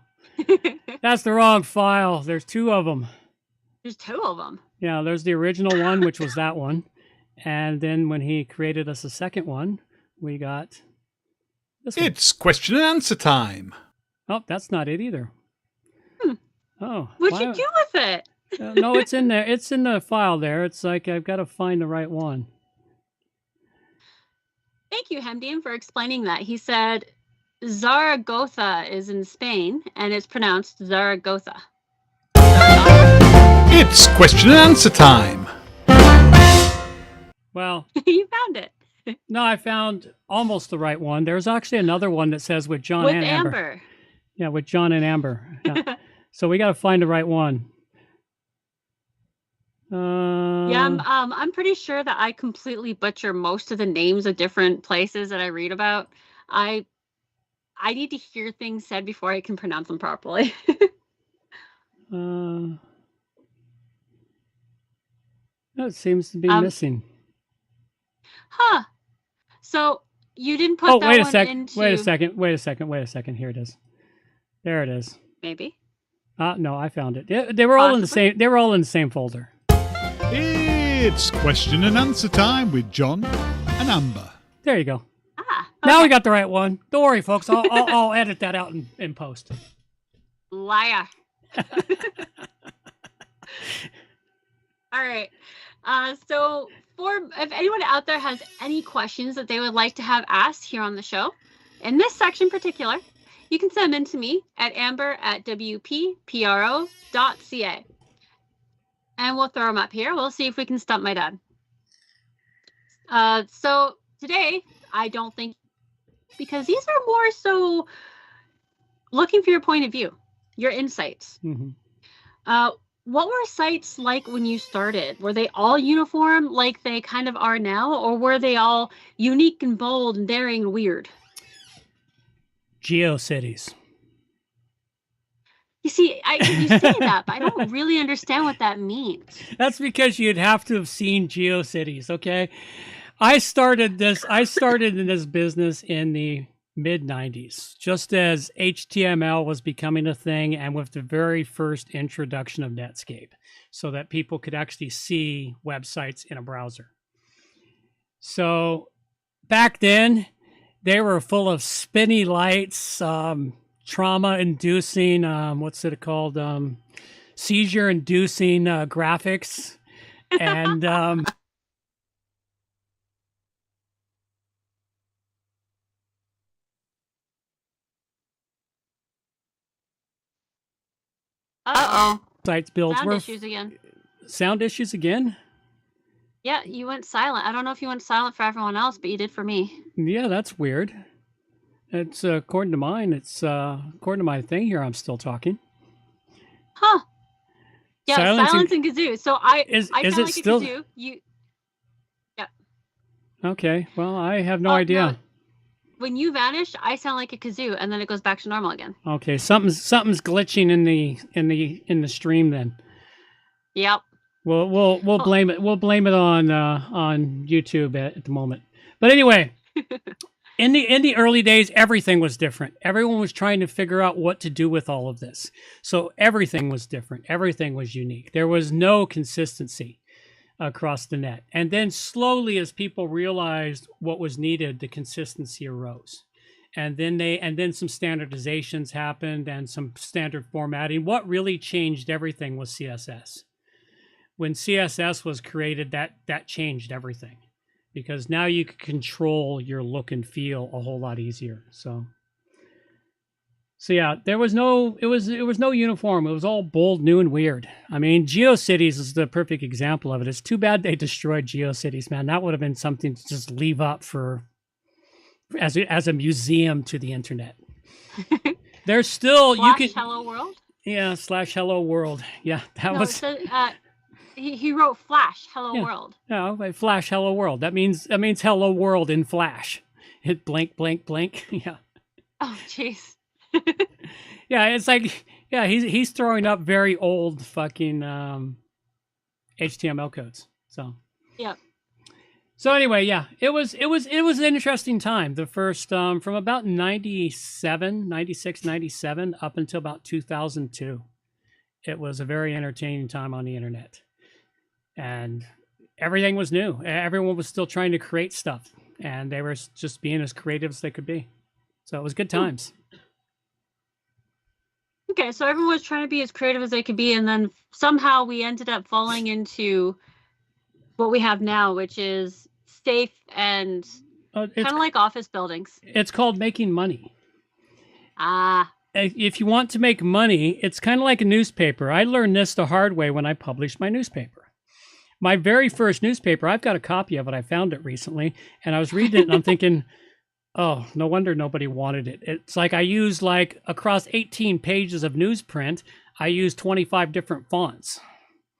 That's the wrong file. There's 2 of them. There's 2 of them. Yeah, there's the original one, which was that one. And then when he created us a second one, we got this one. It's question and answer time. Oh, that's not it either. Oh. What'd you do with it? No, it's in there. It's in the file there. It's like I've got to find the right one. Thank thank you, Hemdian, for explaining that. He said Zaragoza is in Spain, and it's pronounced Zaragoza. It's question and answer time. Well, You found it. no, I found almost the right one. There's actually another one that says with John With and Amber. Amber. Yeah, with John and Amber. Yeah. So we got to find the right one. Yeah, I'm pretty sure that I completely butcher most of the names of different places that I read about. I need to hear things said before I can pronounce them properly. That seems to be missing. Huh. So you didn't put Oh, that wait a one sec. into... Wait a second. Wait a second. Wait a second. Here it is. There it is. Maybe. No, I found it. They were all in the same. They were all in the same folder. It's question and answer time with John and Amber. There you go. Okay. Now we got the right one. Don't worry, folks. I'll edit that out in post. Liar. All right. So if anyone out there has any questions that they would like to have asked here on the show, in this section in particular, you can send them in to me at amber@wppro.ca. And we'll throw them up here. We'll see if we can stump my dad. So today, I don't think, because these are more so looking for your point of view, your insights. Mm-hmm. What were sites like when you started? Were they all uniform like they kind of are now? Or were they all unique and bold and daring and weird? GeoCities. You see, you say that, but I don't really understand what that means. That's because you'd have to have seen GeoCities, okay? I started in this business in the mid-90s, just as HTML was becoming a thing and with the very first introduction of Netscape, so that people could actually see websites in a browser. So back then, they were full of spinny lights, trauma-inducing, what's it called? Seizure-inducing graphics. And Uh-oh. sites builds Sound were issues again. sound issues again? Yeah, you went silent. I don't know if you went silent for everyone else, but you did for me. Yeah, that's weird. It's according to mine. It's according to my thing here. I'm still talking. Huh. Yeah, silence and kazoo. So I sound it like still... a kazoo. Yeah. Okay. Well, I have no Oh, idea. no. When you vanish, I sound like a kazoo, and then it goes back to normal again. Okay, something's glitching in the stream then. Yep. We'll blame it. We'll blame it on YouTube at the moment. But anyway, in the early days, everything was different. Everyone was trying to figure out what to do with all of this. So everything was different. Everything was unique. There was no consistency across the net. And then slowly, as people realized what was needed, the consistency arose. And then some standardizations happened and some standard formatting. What really changed everything was CSS. When CSS was created, that changed everything, because now you can control your look and feel a whole lot easier. So yeah, it was no uniform. It was all bold, new, and weird. I mean, GeoCities is the perfect example of it. It's too bad they destroyed GeoCities, man. That would have been something to just leave up for as a museum to the internet. There's still / Hello World. Yeah, / Hello World. Yeah, he wrote Flash Hello World. No, like Flash Hello World. That means Hello World in Flash. Hit blank, blank, blank. Yeah. Oh, jeez. Yeah, it's like, yeah, he's throwing up very old fucking HTML codes. So yeah. So anyway, yeah, it was an interesting time. The first from about 96, 97 up until about 2002. It was a very entertaining time on the internet. And everything was new. Everyone was still trying to create stuff, and they were just being as creative as they could be. So it was good times. Okay, so everyone was trying to be as creative as they could be, and then somehow we ended up falling into what we have now, which is safe and Kind of like office buildings. It's called making money. Ah. If you want to make money, it's kind of like a newspaper. I learned this the hard way when I published my newspaper. My very first newspaper, I've got a copy of it. I found it recently, and I was reading it, and I'm thinking, oh, no wonder nobody wanted it. It's like I used across 18 pages of newsprint, I used 25 different fonts.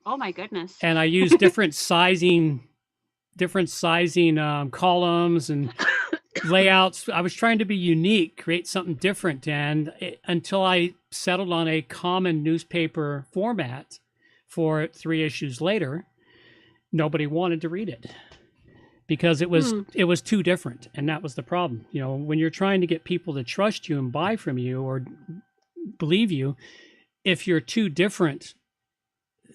Oh my goodness. And I used different sizing columns and layouts. I was trying to be unique, create something different. And until I settled on a common newspaper format for it 3 issues later, nobody wanted to read it because it was too different. And that was the problem. You know, when you're trying to get people to trust you and buy from you or believe you, if you're too different,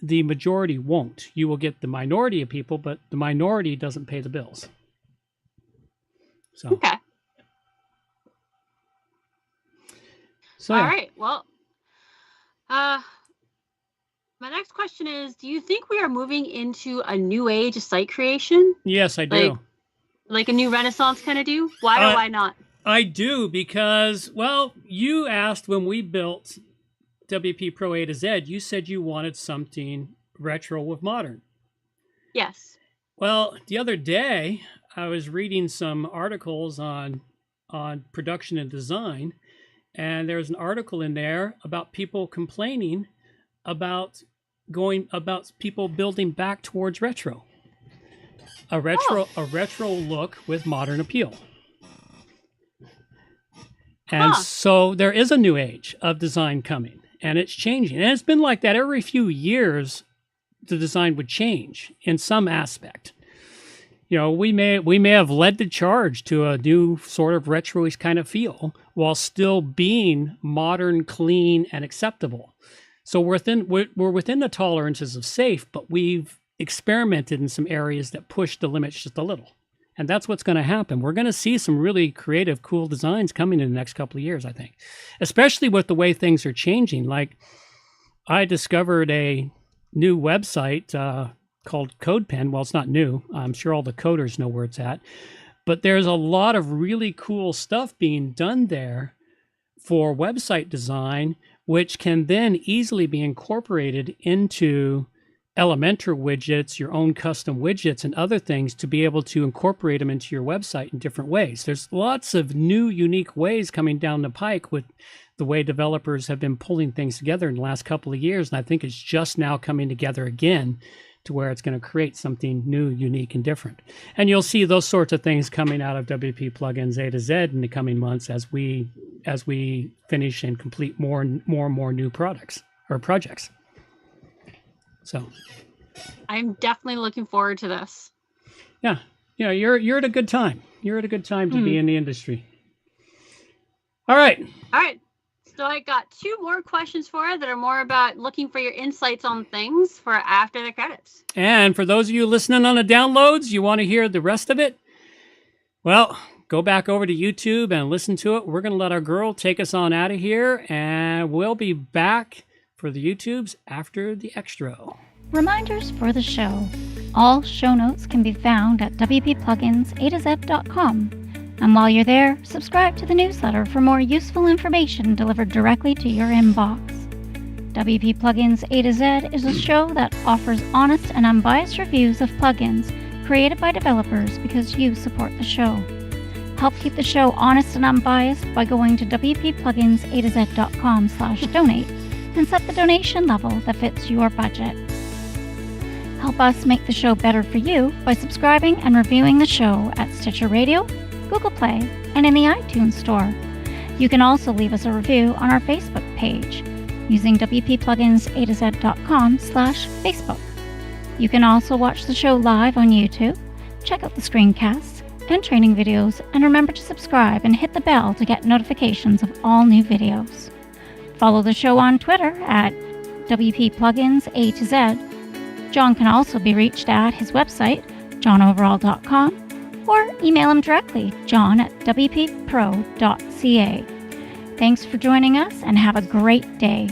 the majority won't. You will get the minority of people, but the minority doesn't pay the bills. So, okay. So all right. Well, my next question is, do you think we are moving into a new age of site creation? Yes, I do. Like a new Renaissance kind of do? Why or why not? I do because, well, you asked when we built WP Pro A-Z, you said you wanted something retro with modern. Yes. Well, the other day, I was reading some articles on production and design, and there's an article in there about people complaining about people building back towards retro. A retro look with modern appeal. And so there is a new age of design coming, and it's changing. And it's been like that every few years. The design would change in some aspect. You know, we may have led the charge to a new sort of retro-ish kind of feel while still being modern, clean, and acceptable. So we're within the tolerances of safe, but we've experimented in some areas that push the limits just a little. And that's what's going to happen. We're going to see some really creative, cool designs coming in the next couple of years, I think, especially with the way things are changing. Like, I discovered a new website called CodePen. Well, it's not new. I'm sure all the coders know where it's at. But there's a lot of really cool stuff being done there for website design, which can then easily be incorporated into Elementor widgets, your own custom widgets, and other things to be able to incorporate them into your website in different ways. There's lots of new, unique ways coming down the pike with the way developers have been pulling things together in the last couple of years. And I think it's just now coming together again to where it's going to create something new, unique, and different. And you'll see those sorts of things coming out of WP Plugins A-Z in the coming months as we finish and complete more and more new products or projects. So I'm definitely looking forward to this. Yeah. You know, you're at a good time. You're at a good time to be in the industry. All right. So I got 2 more questions for you that are more about looking for your insights on things for after the credits. And for those of you listening on the downloads, you want to hear the rest of it? Well, go back over to YouTube and listen to it. We're going to let our girl take us on out of here, and we'll be back for the YouTubes after the extra. Reminders for the show. All show notes can be found at wppluginsa-z.com. And while you're there, subscribe to the newsletter for more useful information delivered directly to your inbox. WP Plugins A-Z is a show that offers honest and unbiased reviews of plugins created by developers because you support the show. Help keep the show honest and unbiased by going to wppluginsaz.com/donate and set the donation level that fits your budget. Help us make the show better for you by subscribing and reviewing the show at Stitcher Radio, Google Play, and in the iTunes Store. You can also leave us a review on our Facebook page using wppluginsaz.com/Facebook. You can also watch the show live on YouTube, check out the screencasts and training videos, and remember to subscribe and hit the bell to get notifications of all new videos. Follow the show on Twitter at WPPluginsA-Z. John can also be reached at his website, johnoverall.com, or email him directly, john@wppro.ca. Thanks for joining us, and have a great day.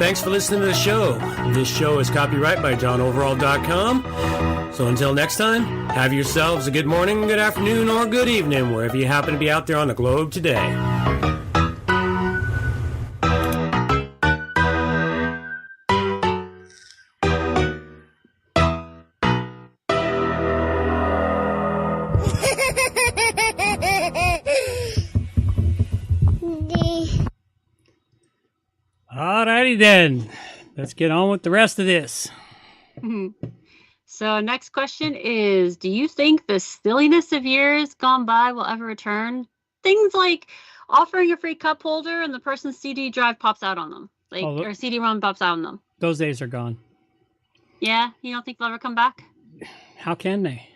thanks for listening to the show. This show is copyright by johnoverall.com. So until next time, have yourselves a good morning, good afternoon, or good evening, wherever you happen to be out there on the globe today. Alrighty then. Let's get on with the rest of this. So next question is, do you think the silliness of years gone by will ever return? Things like offering a free cup holder and the person's CD drive pops out on them. Or CD-ROM pops out on them. Those days are gone. Yeah? You don't think they'll ever come back? How can they?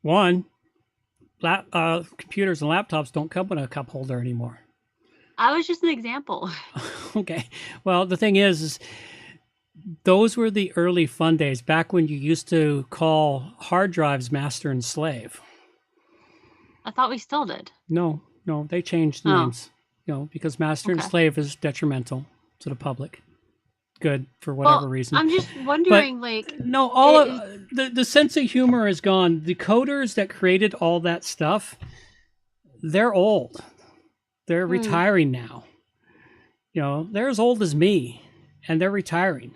One, computers and laptops don't come with a cup holder anymore. I was just an example. Okay. Well, the thing is those were the early fun days, back when you used to call hard drives master and slave. I thought we still did. No, they changed the names. Because master and slave is detrimental to the public. Good for whatever reason. I'm just wondering, the sense of humor is gone. The coders that created all that stuff, they're old. They're retiring now. They're as old as me, and they're retiring.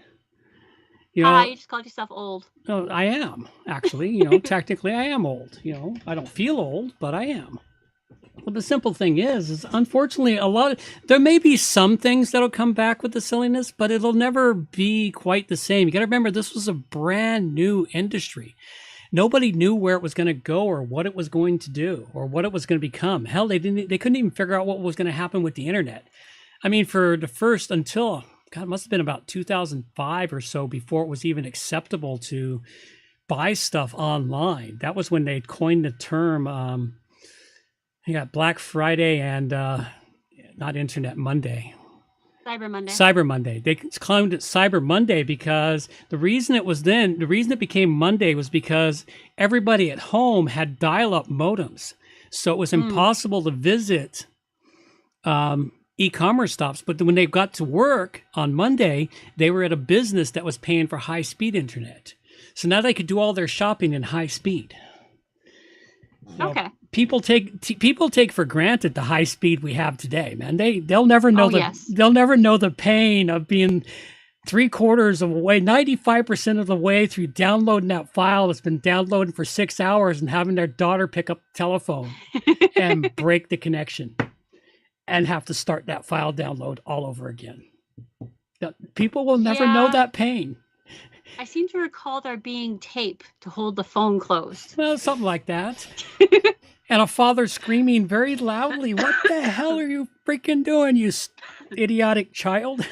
You just called yourself old. No, I am, actually. Technically I am old. I don't feel old, but I am. Well, the simple thing is unfortunately there may be some things that'll come back with the silliness, but it'll never be quite the same. You got to remember, this was a brand new industry. Nobody knew where it was going to go or what it was going to do or what it was going to become. Hell, they couldn't even figure out what was going to happen with the internet. I mean, for the first until, God, it must have been about 2005 or so before it was even acceptable to buy stuff online. That was when they coined the term, you got Black Friday and not Internet Monday. Cyber Monday. They claimed it Cyber Monday because the reason it became Monday was because everybody at home had dial-up modems. So it was impossible to visit e-commerce stops. But when they got to work on Monday, they were at a business that was paying for high-speed internet. So now they could do all their shopping in high speed. Okay. People take for granted the high speed we have today, man. They'll never know they'll never know the pain of being 3/4 of the way, 95% of the way through downloading that file that's been downloading for 6 hours and having their daughter pick up the telephone and break the connection and have to start that file download all over again. People will never know that pain. I seem to recall there being tape to hold the phone closed. Well, something like that. And a father screaming very loudly, "What the hell are you freaking doing, you idiotic child?"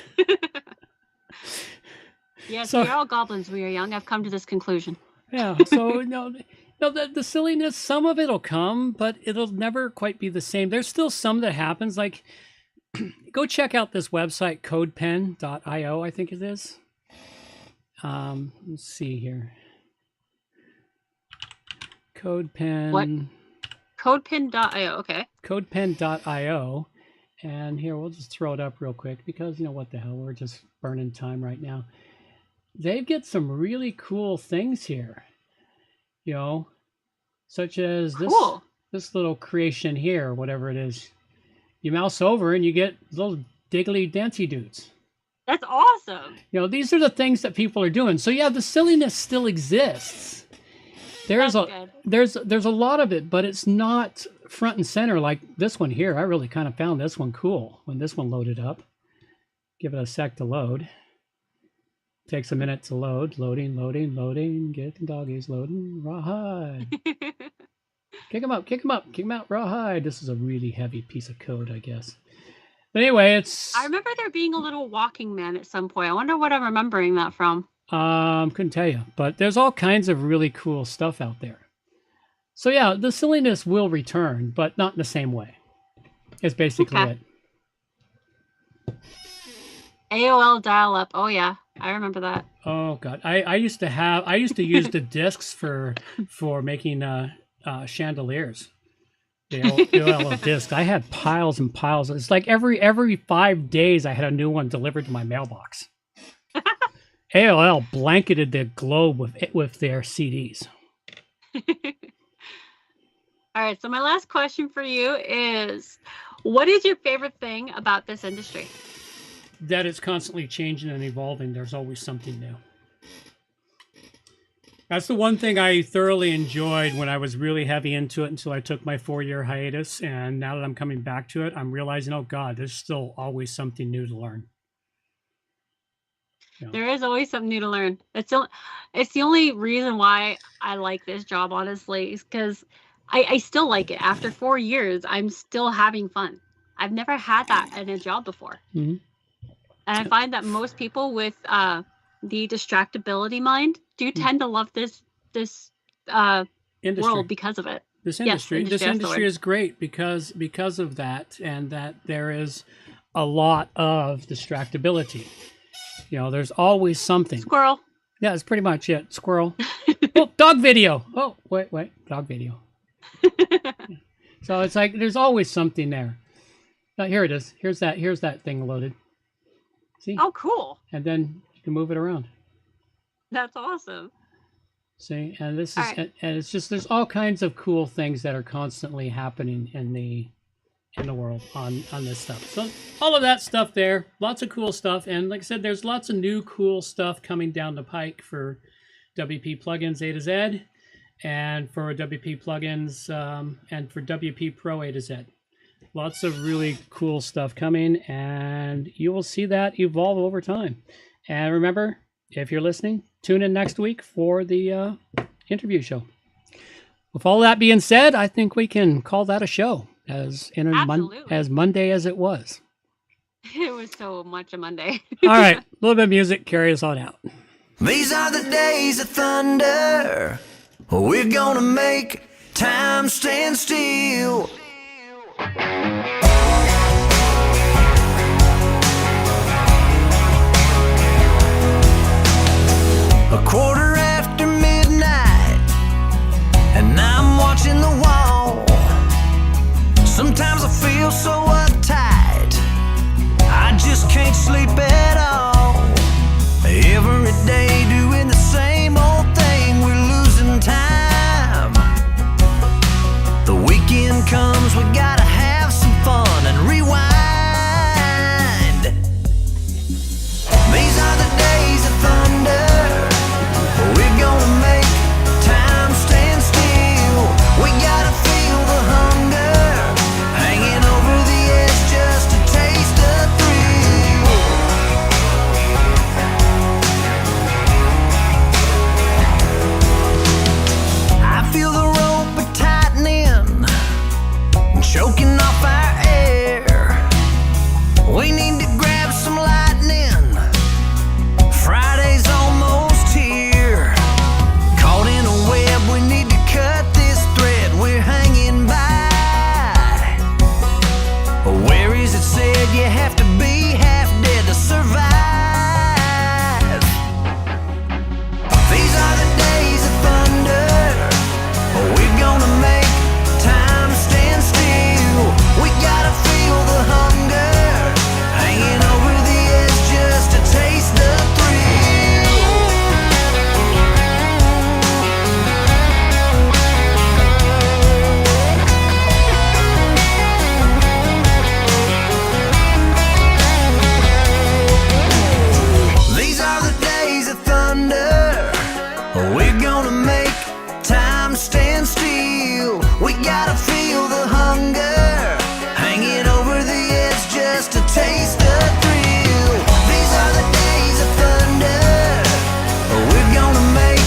Yes, we're all goblins when we were young. I've come to this conclusion. Yeah, so the silliness, some of it'll come, but it'll never quite be the same. There's still some that happens. Like, go check out this website, codepen.io, I think it is. Let's see here. CodePen. What? CodePen.io, okay. CodePen.io. And here, we'll just throw it up real quick because, what the hell, we're just burning time right now. They get some really cool things here, such as this little creation here, whatever it is. You mouse over and you get little diggly dancy dudes. That's awesome. These are the things that people are doing. So yeah, the silliness still exists. There's a lot of it, but it's not front and center like this one here. I really kind of found this one cool when this one loaded up. Give it a sec to load. Takes a minute to load. Loading. Get the doggies loading. Rawhide. Kick him out, rawhide. This is a really heavy piece of code, I guess. But anyway, I remember there being a little walking man at some point. I wonder what I'm remembering that from. Couldn't tell you, but there's all kinds of really cool stuff out there. So yeah, the silliness will return, but not in the same way. It's basically it. AOL dial-up. Oh yeah, I remember that. Oh god, I used to use the discs for making chandeliers. The AOL discs. I had piles and piles. It's like every 5 days I had a new one delivered to my mailbox. AOL blanketed the globe with their CDs. All right, so my last question for you is, what is your favorite thing about this industry? That it's constantly changing and evolving. There's always something new. That's the one thing I thoroughly enjoyed when I was really heavy into it until I took my 4-year hiatus. And now that I'm coming back to it, I'm realizing, oh God, there's still always something new to learn. You know. There is always something new to learn. It's the only reason why I like this job, honestly, is because I still like it. After 4 years, I'm still having fun. I've never had that in a job before. Mm-hmm. And I find that most people with the distractibility mind do tend to love this world because of it. This industry is great because of that, and that there is a lot of distractibility. You know, there's always something. Squirrel. Yeah, that's pretty much it. Squirrel. Oh, dog video. Oh, wait, dog video. So it's like there's always something there. Oh, here it is. Here's that thing loaded. See? Oh, cool. And then you can move it around. That's awesome. See, and this is and it's just there's all kinds of cool things that are constantly happening in the world on this stuff. So all of that stuff there, lots of cool stuff, and like I said, there's lots of new cool stuff coming down the pike for WP Plugins A-Z, and for WP Plugins and for WP Pro A-Z. Lots of really cool stuff coming, and you will see that evolve over time. And remember, if you're listening, tune in next week for the interview show. With all that being said, I think we can call that a show, as Monday as it was. It was so much a Monday. All right, a little bit of music, carry us on out. These are the days of thunder. We're gonna make time stand still. A quarter after midnight, and I'm watching the wall. Sometimes I feel so uptight, I just can't sleep at all. Every day doing the same old thing, we're losing time. The weekend comes, we gotta have some fun and rewind. These are the days of thunder. We're gonna make time stand still. We gotta feel the hunger, hanging over the edge just to taste the thrill. I feel the rope tightening, choking off our air. We need to grab some lightning. Friday's almost here. Caught in a web, we need to cut this thread we're hanging by. Where is it said you have to be half dead to survive? These are the days of thunder. We're gonna make time stand still. We gotta feel the hunger, hanging over the edge just to taste the thrill. These are the days of thunder. We're gonna make time stand still. We gotta feel the hunger, hanging over the edge just to taste the thrill. These are the days of thunder. We're gonna make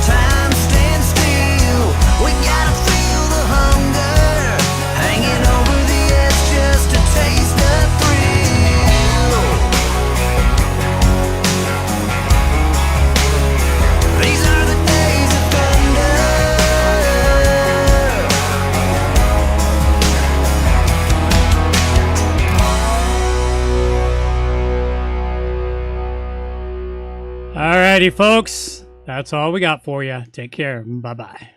time stand still. We gotta feel the hunger, hanging over the edge just to taste the thrill. These are the days of thunder. Alrighty, folks, that's all we got for you. Take care. Bye-bye.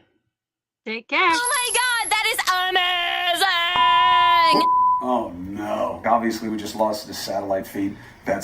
Take care. Oh my god, that is amazing! Oh no. Obviously, we just lost the satellite feed. That's